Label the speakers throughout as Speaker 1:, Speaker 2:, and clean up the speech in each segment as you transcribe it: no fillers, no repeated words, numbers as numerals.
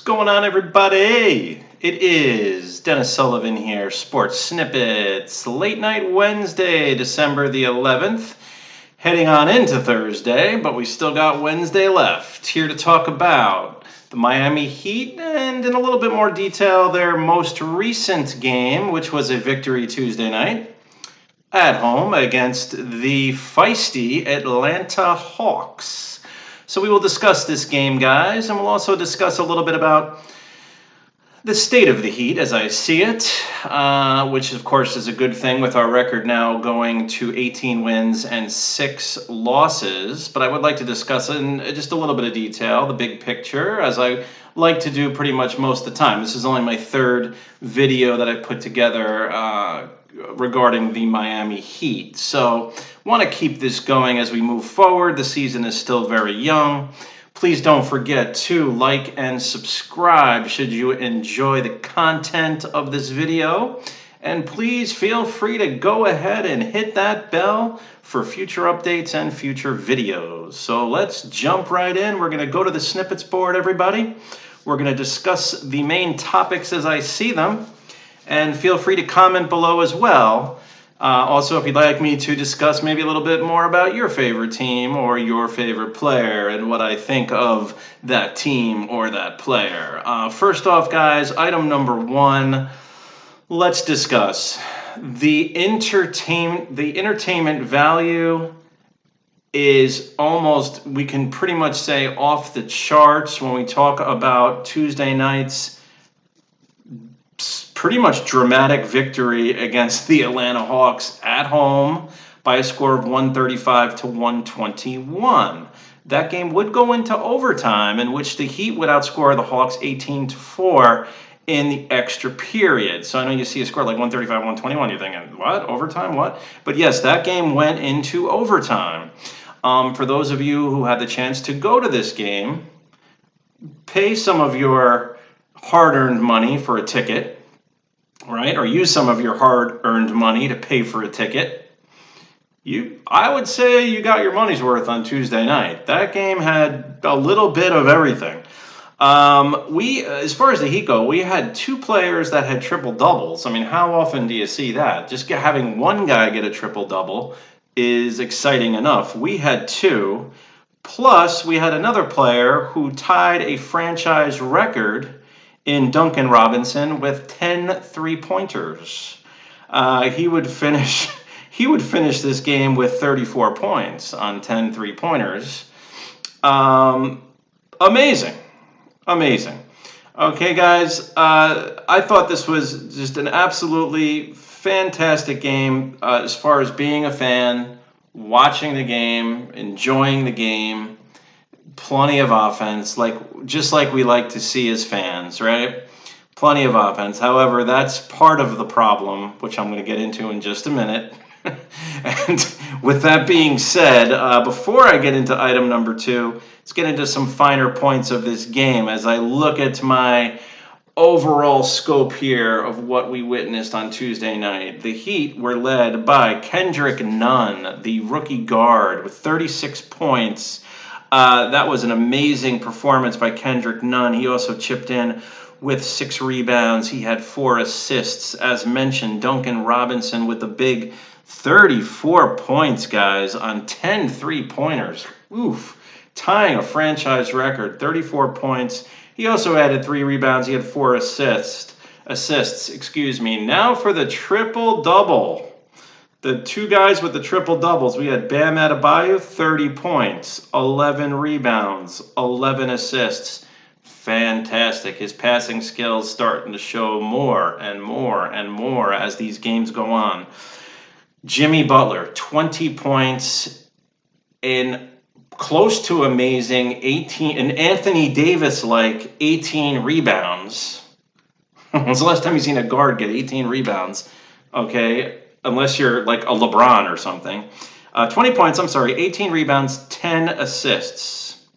Speaker 1: What's going on, everybody? It is Dennis Sullivan here, Sports Snippets, late night Wednesday, December the 11th, heading on into Thursday, but we still got Wednesday left. Here to talk about the Miami Heat and in a little bit more detail, their most recent game, which was a victory Tuesday night at home against the feisty Atlanta Hawks. So we will discuss this game, guys, and we'll also discuss a little bit about the state of the Heat as I see it, which, of course, is a good thing with our record now going to 18 wins and 6 losses. But I would like to discuss in just a little bit of detail, the big picture, as I like to do pretty much most of the time. This is only my third video that I put together regarding the Miami Heat. So want to keep this going as we move forward. The season is still very young. Please don't forget to like and subscribe should you enjoy the content of this video. And please feel free to go ahead and hit that bell for future updates and future videos. So let's jump right in. We're going to go to the snippets board, everybody. We're going to discuss the main topics as I see them. And feel free to comment below as well. Also, if you'd like me to discuss maybe a little bit more about your favorite team or your favorite player and what I think of that team or that player. First off, guys, item number 1, let's discuss the entertainment value is almost, we can pretty much say, off the charts when we talk about Tuesday night's pretty much dramatic victory against the Atlanta Hawks at home by a score of 135-121. That game would go into overtime, in which the Heat would outscore the Hawks 18-4 in the extra period. So I know you see a score like 135-121, you're thinking, what, overtime, what? But yes, that game went into overtime. For those of you who had the chance to go to this game, pay some of your hard-earned money for a ticket, right? Or use some of your hard-earned money to pay for a ticket. I would say you got your money's worth on Tuesday night. That game had a little bit of everything. As far as the Heat go, we had 2 players that had triple doubles. I mean, how often do you see that? Just having one guy get a triple double is exciting enough. We had 2. Plus, we had another player who tied a franchise record in Duncan Robinson with 10 three-pointers. He would finish this game with 34 points on 10 three-pointers. Amazing. Okay, guys, I thought this was just an absolutely fantastic game as far as being a fan, watching the game, enjoying the game. Plenty of offense, just like we like to see as fans, right? Plenty of offense. However, that's part of the problem, which I'm going to get into in just a minute. And with that being said, before I get into item number 2, let's get into some finer points of this game as I look at my overall scope here of what we witnessed on Tuesday night. The Heat were led by Kendrick Nunn, the rookie guard, with 36 points. That was an amazing performance by Kendrick Nunn. He also chipped in with 6 rebounds. He had 4 assists. As mentioned, Duncan Robinson with the big 34 points, guys, on 10 three-pointers. Oof. Tying a franchise record, 34 points. He also added 3 rebounds. He had 4 assists. Now for the triple-double. The 2 guys with the triple-doubles, we had Bam Adebayo, 30 points, 11 rebounds, 11 assists. Fantastic. His passing skills starting to show more and more and more as these games go on. Jimmy Butler, 20 points in close to amazing 18, and Anthony Davis-like 18 rebounds. When's the last time you've seen a guard get 18 rebounds? Okay. Unless you're like a LeBron or something. 20 points, 18 rebounds, 10 assists.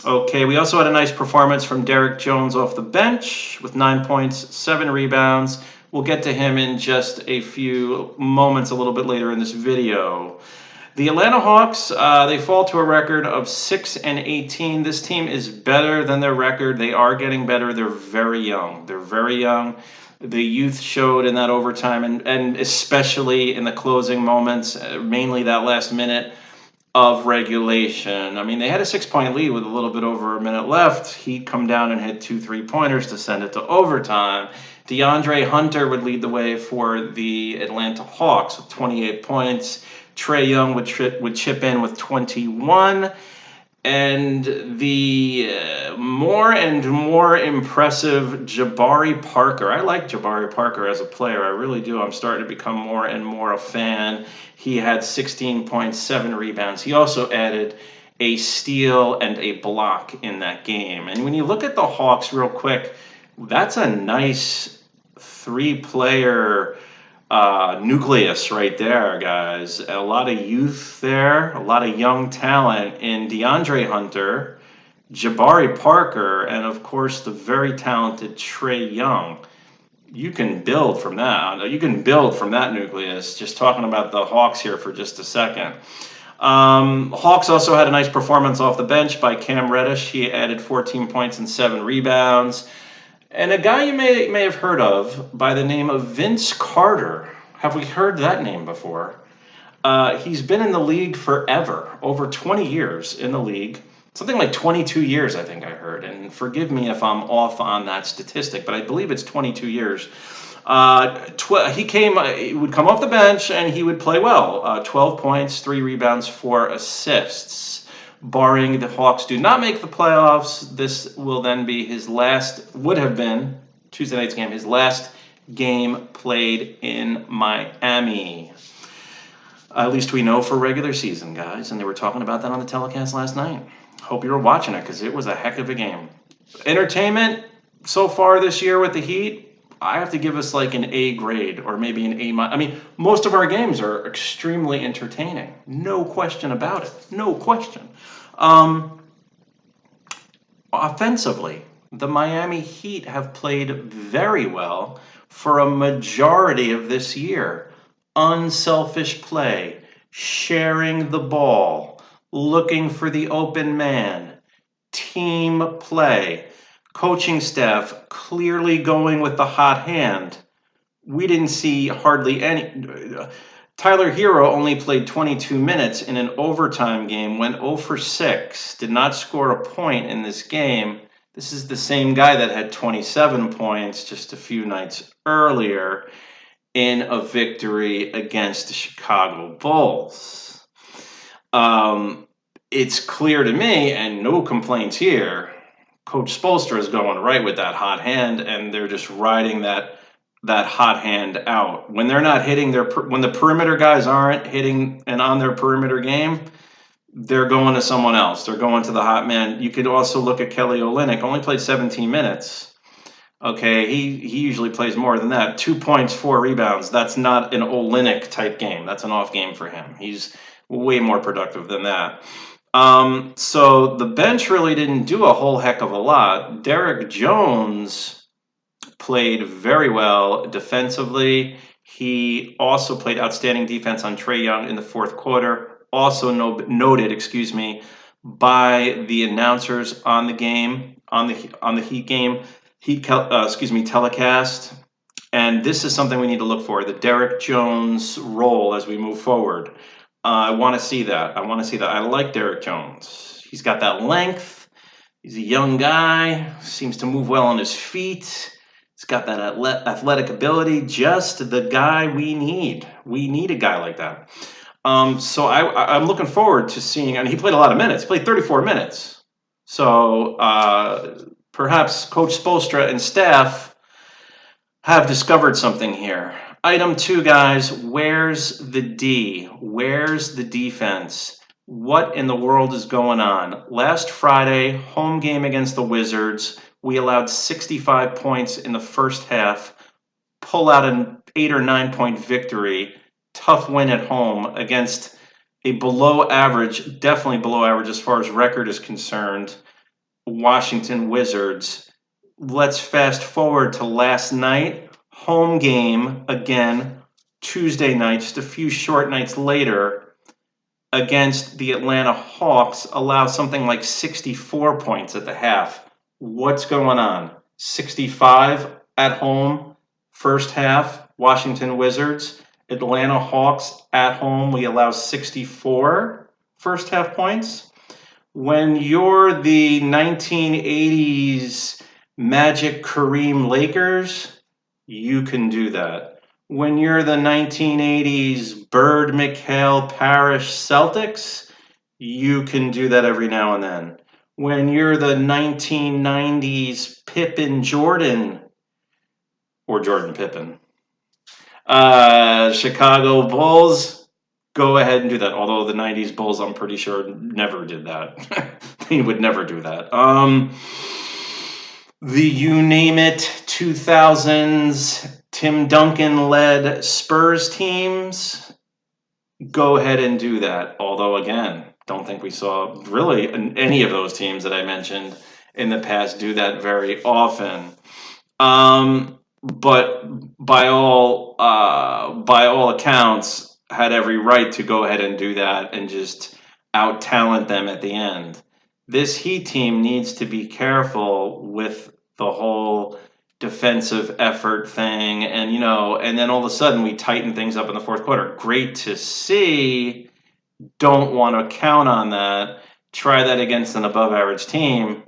Speaker 1: Okay, we also had a nice performance from Derrick Jones off the bench with 9 points, 7 rebounds. We'll get to him in just a few moments a little bit later in this video. The Atlanta Hawks, they fall to a record of 6-18. This team is better than their record. They are getting better. They're very young. They're very young. The youth showed in that overtime, and especially in the closing moments, mainly that last minute of regulation. I mean, they had a 6-point lead with a little bit over a minute left. He'd come down and hit 2 3-pointers to send it to overtime. DeAndre Hunter would lead the way for the Atlanta Hawks with 28 points. Trae Young would chip in with 21. And the more and more impressive Jabari Parker. I like Jabari Parker as a player. I really do. I'm starting to become more and more a fan. He had 16.7 rebounds. He also added a steal and a block in that game. And when you look at the Hawks real quick, that's a nice 3-player nucleus right there, guys. A lot of youth there, a lot of young talent in DeAndre Hunter, Jabari Parker, and of course the very talented Trae Young. You can build from that. You can build from that nucleus. Just talking about the Hawks here for just a second. Hawks also had a nice performance off the bench by Cam Reddish. He added 14 points and 7 rebounds. And a guy you may have heard of by the name of Vince Carter. Have we heard that name before? He's been in the league forever, over 20 years in the league. Something like 22 years, I think I heard. And forgive me if I'm off on that statistic, but I believe it's 22 years. He would come off the bench and he would play well. 12 points, 3 rebounds, 4 assists. Barring the Hawks do not make the playoffs, this will then be would have been Tuesday night's game, his last game played in Miami. At least we know for regular season, guys. And they were talking about that on the telecast last night. Hope you were watching it because it was a heck of a game. Entertainment so far this year with the Heat, I have to give us like an A grade or maybe an A-. I mean, most of our games are extremely entertaining. No question about it. No question. Offensively, the Miami Heat have played very well for a majority of this year. Unselfish play, sharing the ball, looking for the open man, team play, coaching staff clearly going with the hot hand. We didn't see hardly any. Tyler Hero only played 22 minutes in an overtime game, went 0 for 6, did not score a point in this game. This is the same guy that had 27 points just a few nights earlier in a victory against the Chicago Bulls. It's clear to me, and no complaints here, Coach Spoelstra is going right with that hot hand, and they're just riding that hot hand out. When they're not hitting when the perimeter guys aren't hitting and on their perimeter game, they're going to someone else. They're going to the hot man. You could also look at Kelly Olynyk, only played 17 minutes. Okay, he usually plays more than that. 2 points, 4 rebounds. That's not an Olynyk type game. That's an off game for him. He's way more productive than that. So the bench really didn't do a whole heck of a lot. Derrick Jones played very well defensively. He also played outstanding defense on Trae Young in the fourth quarter. Also noted, by the announcers on the game, on the Heat game, telecast. And this is something we need to look for, the Derrick Jones role as we move forward. I want to see that. I like Derrick Jones. He's got that length. He's a young guy. Seems to move well on his feet. He's got that athletic ability. Just the guy we need. We need a guy like that. So I'm looking forward to seeing. And he played a lot of minutes. He played 34 minutes. So perhaps Coach Spoelstra and staff have discovered something here. Item 2, guys, where's the D? Where's the defense? What in the world is going on? Last Friday, home game against the Wizards, we allowed 65 points in the first half, pull out an 8 or 9 point victory, tough win at home against a below average, definitely below average as far as record is concerned, Washington Wizards. Let's fast forward to last night. Home game again, Tuesday night, just a few short nights later, against the Atlanta Hawks allow something like 64 points at the half. What's going on? 65 at home, first half, Washington Wizards. Atlanta Hawks at home, we allow 64 first half points. When you're the 1980s Magic Kareem Lakers, you can do that. When you're the 1980s Bird McHale Parrish Celtics, you can do that every now and then. When you're the 1990s Pippen Jordan, or Jordan Pippen, Chicago Bulls, go ahead and do that. Although the 90s Bulls, I'm pretty sure, never did that. They would never do that. The you name it 2000s Tim Duncan led Spurs teams, go ahead and do that. Although, again, don't think we saw really any of those teams that I mentioned in the past do that very often. But by all accounts, had every right to go ahead and do that and just out talent them at the end. This Heat team needs to be careful with the whole defensive effort thing, and and then all of a sudden we tighten things up in the fourth quarter. Great to see. Don't want to count on that. Try that against an above average team.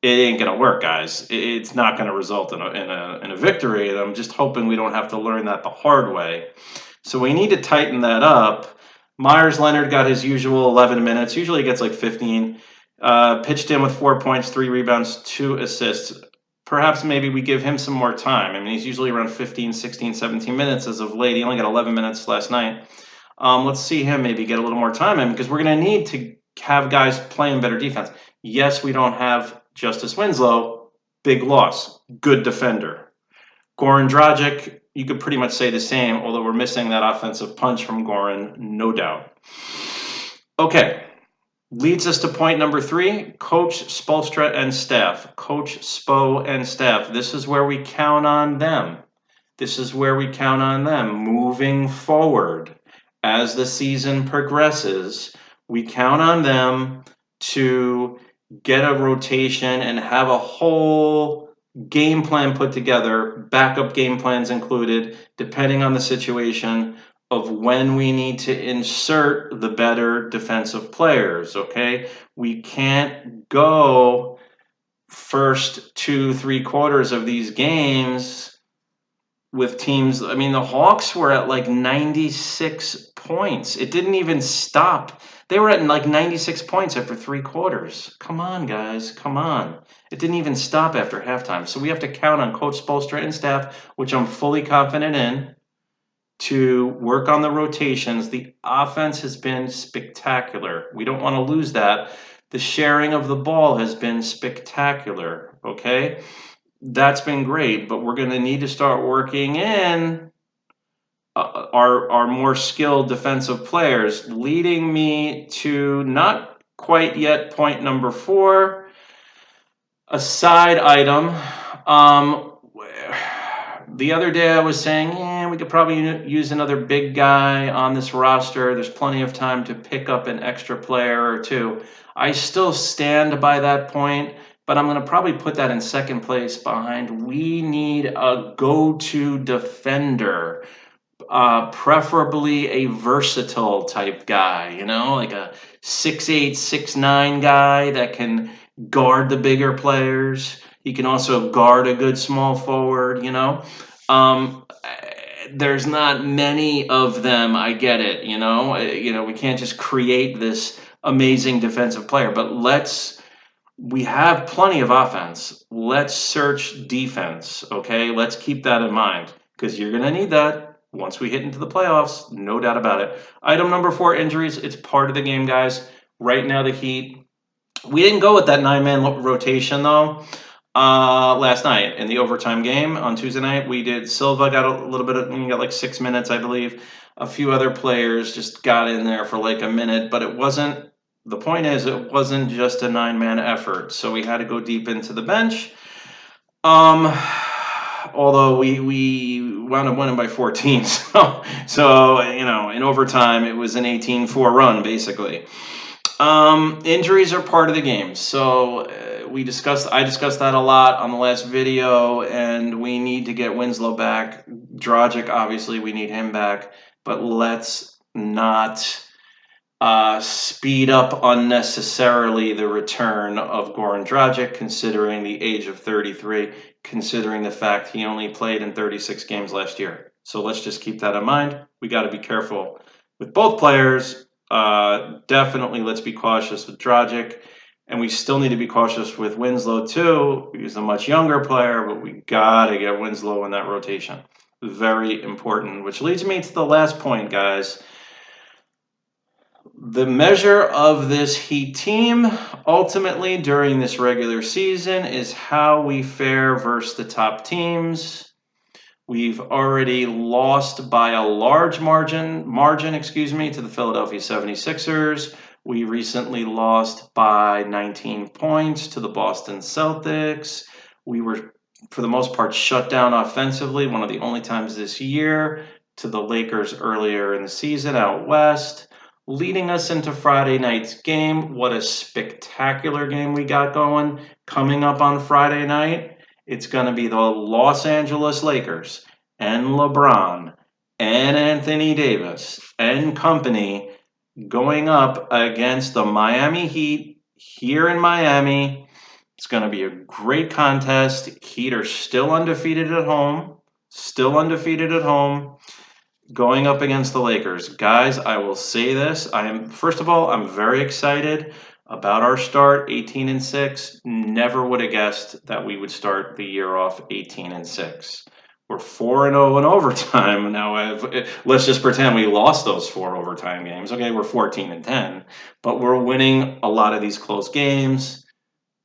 Speaker 1: It ain't gonna work, guys. It's not gonna result in a victory. And I'm just hoping we don't have to learn that the hard way. So we need to tighten that up. Myers Leonard got his usual 11 minutes. Usually he gets like 15. Pitched in with 4 points, 3 rebounds, 2 assists. Perhaps maybe we give him some more time. I mean, he's usually around 15, 16, 17 minutes as of late. He only got 11 minutes last night. Let's see him maybe get a little more time in, because we're going to need to have guys playing better defense. Yes, we don't have Justice Winslow. Big loss. Good defender. Goran Dragic, you could pretty much say the same, although we're missing that offensive punch from Goran, no doubt. Okay. Leads us to point number 3, Coach Spoelstra and staff. Coach Spo and staff. This is where we count on them. This is where we count on them moving forward. As the season progresses, we count on them to get a rotation and have a whole game plan put together, backup game plans included, depending on the situation, of when we need to insert the better defensive players, okay? We can't go first 2-3 quarters of these games with teams. I mean, the Hawks were at like 96 points. It didn't even stop. They were at like 96 points after 3 quarters. Come on, guys, come on. It didn't even stop after halftime. So we have to count on Coach Spoelstra and staff, which I'm fully confident in, to work on the rotations. The offense has been spectacular. We don't want to lose that. The sharing of the ball has been spectacular, okay? That's been great, but we're going to need to start working in our more skilled defensive players, leading me to not quite yet point number 4, a side item. The other day I was saying, we could probably use another big guy on this roster. There's plenty of time to pick up an extra player or 2. I still stand by that point, but I'm going to probably put that in second place behind we need a go-to defender, preferably a versatile type guy, like a 6'8", 6'9" guy that can guard the bigger players. He can also guard a good small forward, There's not many of them, I get it, we can't just create this amazing defensive player, but we have plenty of offense. Let's search defense, okay? Let's keep that in mind, because you're going to need that once we hit into the playoffs, no doubt about it. Item number 4, injuries. It's part of the game, guys. Right now, the Heat, we didn't go with that 9-man rotation, though. Last night in the overtime game on Tuesday night, we did. Silva got a little bit he got like 6 minutes, I believe. A few other players just got in there for like a minute, but the point is, it wasn't just a 9-man effort. So we had to go deep into the bench. although we wound up winning by 14. So in overtime, it was an 18-4 run, basically. Injuries are part of the game. So I discussed that a lot on the last video, and we need to get Winslow back. Dragic, obviously, we need him back, but let's not speed up unnecessarily the return of Goran Dragic, considering the age of 33, considering the fact he only played in 36 games last year. So let's just keep that in mind. We got to be careful with both players. Definitely let's be cautious with Dragic, and we still need to be cautious with Winslow too. He's a much younger player, but we got to get Winslow in that rotation. Very important, which leads me to the last point, guys. The measure of this Heat team ultimately during this regular season is how we fare versus the top teams. We've already lost by a large margin, to the Philadelphia 76ers. We recently lost by 19 points to the Boston Celtics. We were, for the most part, shut down offensively, one of the only times this year, to the Lakers earlier in the season out west. Leading us into Friday night's game. What a spectacular game we got going. Coming up on Friday night, it's going to be the Los Angeles Lakers and LeBron and Anthony Davis and company going up against the Miami Heat here in Miami. It's going to be a great contest. Heat are still undefeated at home. Going up against the Lakers. Guys, I will say this. First of all, I'm very excited about our start, 18-6. Never would have guessed that we would start the year off 18-6. We're 4-0 in overtime. Now, let's just pretend we lost those 4 overtime games. Okay, we're 14-10, but we're winning a lot of these close games.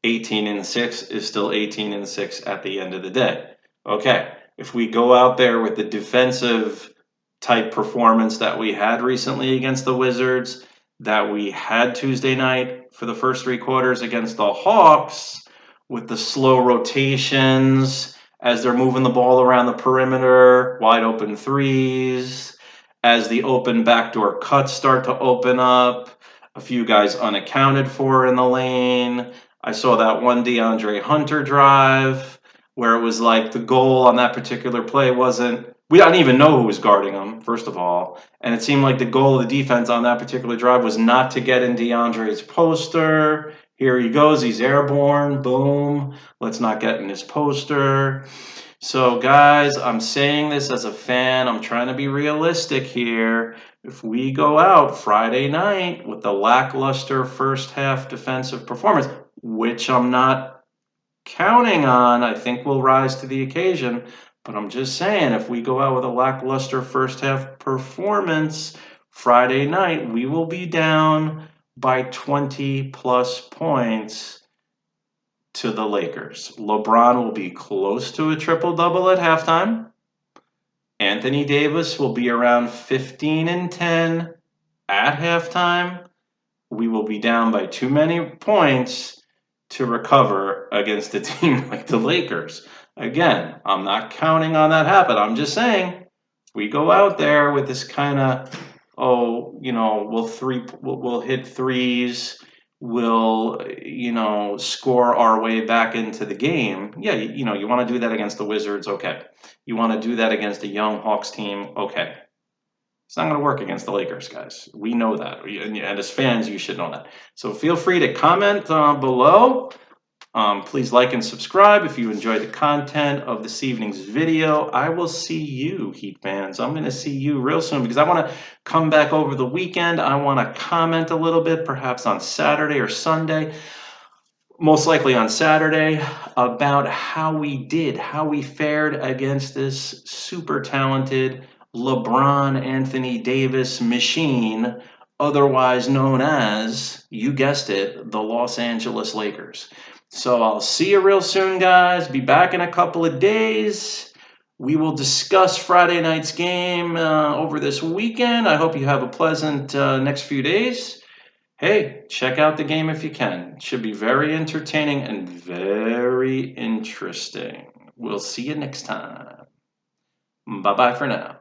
Speaker 1: 18-6 is still 18-6 at the end of the day. Okay, if we go out there with the defensive type performance that we had recently against the Wizards, that we had Tuesday night for the first 3 quarters against the Hawks, with the slow rotations as they're moving the ball around the perimeter, wide open threes, as the open backdoor cuts start to open up, a few guys unaccounted for in the lane. I saw that one DeAndre Hunter drive where it was like the goal on that particular play wasn't, we don't even know who was guarding him, first of all. And it seemed like the goal of the defense on that particular drive was not to get in DeAndre's poster. Here he goes. He's airborne. Boom. Let's not get in his poster. So, guys, I'm saying this as a fan. I'm trying to be realistic here. If we go out Friday night with the lackluster first half defensive performance, which I'm not counting on, I think we'll rise to the occasion. But I'm just saying, if we go out with a lackluster first half performance Friday night, we will be down by 20 plus points to the Lakers. LeBron will be close to a triple-double at halftime. Anthony Davis will be around 15-10 at halftime. We will be down by too many points to recover against a team like the Lakers. Again, I'm not counting on that happen. I'm just saying, if we go out there with this kind of, we'll hit threes, we'll, score our way back into the game. Yeah, you want to do that against the Wizards, okay. You want to do that against a young Hawks team, okay. It's not going to work against the Lakers, guys. We know that. And as fans, you should know that. So feel free to comment below. Please like and subscribe if you enjoyed the content of this evening's video. I will see you, Heat fans. I'm going to see you real soon because I want to come back over the weekend. I want to comment a little bit, perhaps on Saturday or Sunday, most likely on Saturday, about how we fared against this super talented LeBron Anthony Davis machine, otherwise known as, you guessed it, the Los Angeles Lakers. So I'll see you real soon, guys. Be back in a couple of days. We will discuss Friday night's game over this weekend. I hope you have a pleasant next few days. Hey, check out the game if you can. It should be very entertaining and very interesting. We'll see you next time. Bye-bye for now.